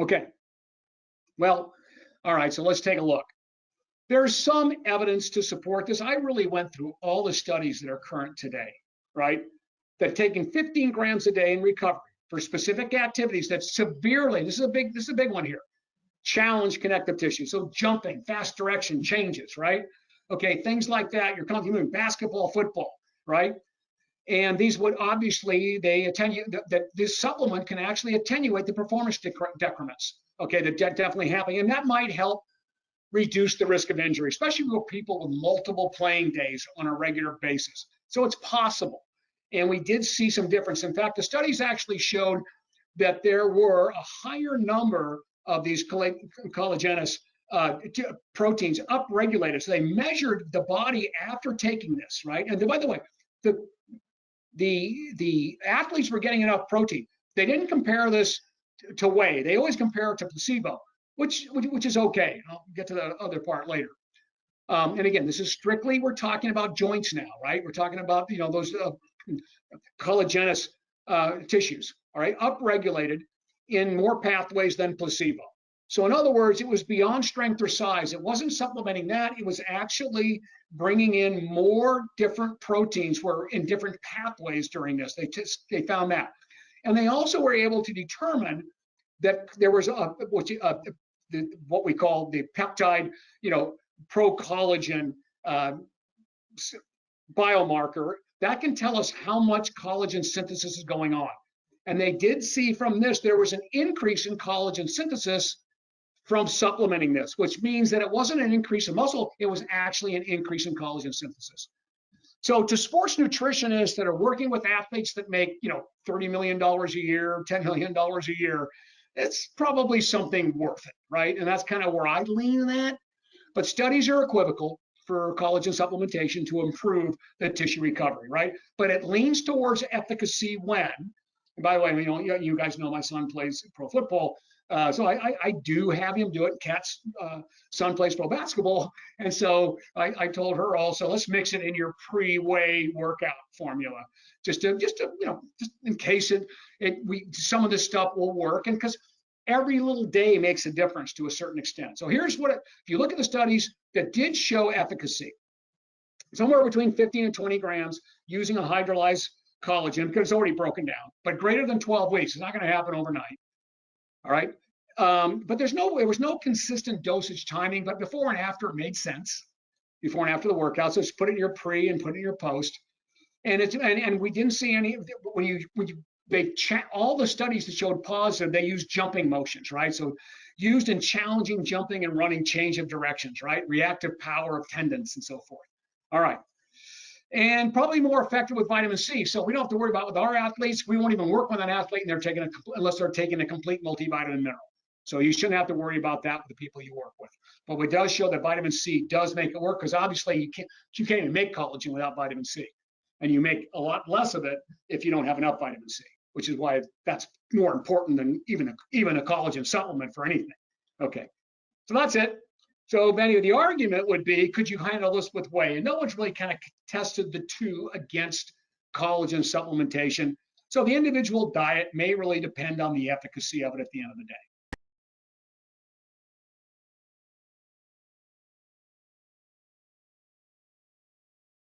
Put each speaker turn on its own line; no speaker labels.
Okay, well, all right, so let's take a look. There's some evidence to support this. I really went through all the studies that are current today, right? That taking 15 grams a day in recovery for specific activities that severely, this is a big one here, challenge connective tissue. So jumping, fast direction changes, right? Okay, things like that. You're moving basketball, football, right? And these would obviously, they attenuate, that this supplement can actually attenuate the performance decrements, okay, that definitely happen. And that might help reduce the risk of injury, especially with people with multiple playing days on a regular basis. So it's possible. And we did see some difference. In fact, the studies actually showed that there were a higher number of these collagenous proteins upregulated. So they measured the body after taking this, right? And by the way, the athletes were getting enough protein. They didn't compare this to whey. They always compare it to placebo, which is okay. I'll get to the other part later. And again, this is strictly, we're talking about joints now, right? We're talking about, those collagenous tissues, all right, upregulated in more pathways than placebo. So in other words, it was beyond strength or size. It wasn't supplementing that. It was actually bringing in more different proteins were in different pathways during this. They found that. And they also were able to determine that there was what we call the peptide, pro-collagen biomarker that can tell us how much collagen synthesis is going on. And they did see from this, there was an increase in collagen synthesis from supplementing this, which means that it wasn't an increase in muscle, it was actually an increase in collagen synthesis. So to sports nutritionists that are working with athletes that make, $30 million a year, $10 million a year, it's probably something worth it, right? And that's kind of where I lean at. But studies are equivocal for collagen supplementation to improve the tissue recovery, right? But it leans towards efficacy when, and by the way, you guys know my son plays pro football, so I do have him do it. Kat's son plays pro basketball, and so I told her also, let's mix it in your pre-weigh workout formula, just in case some of this stuff will work, and because every little day makes a difference to a certain extent. So here's if you look at the studies that did show efficacy, somewhere between 15 and 20 grams using a hydrolyzed collagen, because it's already broken down, but greater than 12 weeks. It's not going to happen overnight. All right. But there was no consistent dosage timing, but before and after it made sense. Before and after the workout. So just put it in your pre and put it in your post. And we didn't see any, all the studies that showed positive, they used jumping motions, right? So used in challenging jumping and running change of directions, right? Reactive power of tendons and so forth. All right. And probably more effective with vitamin C. So we don't have to worry about with our athletes. We won't even work with an athlete and unless they're taking a complete multivitamin mineral. So you shouldn't have to worry about that with the people you work with. But it does show that vitamin C does make it work, because obviously you can't even make collagen without vitamin C. And you make a lot less of it if you don't have enough vitamin C, which is why that's more important than even a collagen supplement for anything. Okay, so that's it. So many of the argument would be, could you handle this with whey? And no one's really kind of tested the two against collagen supplementation. So the individual diet may really depend on the efficacy of it at the end of the day.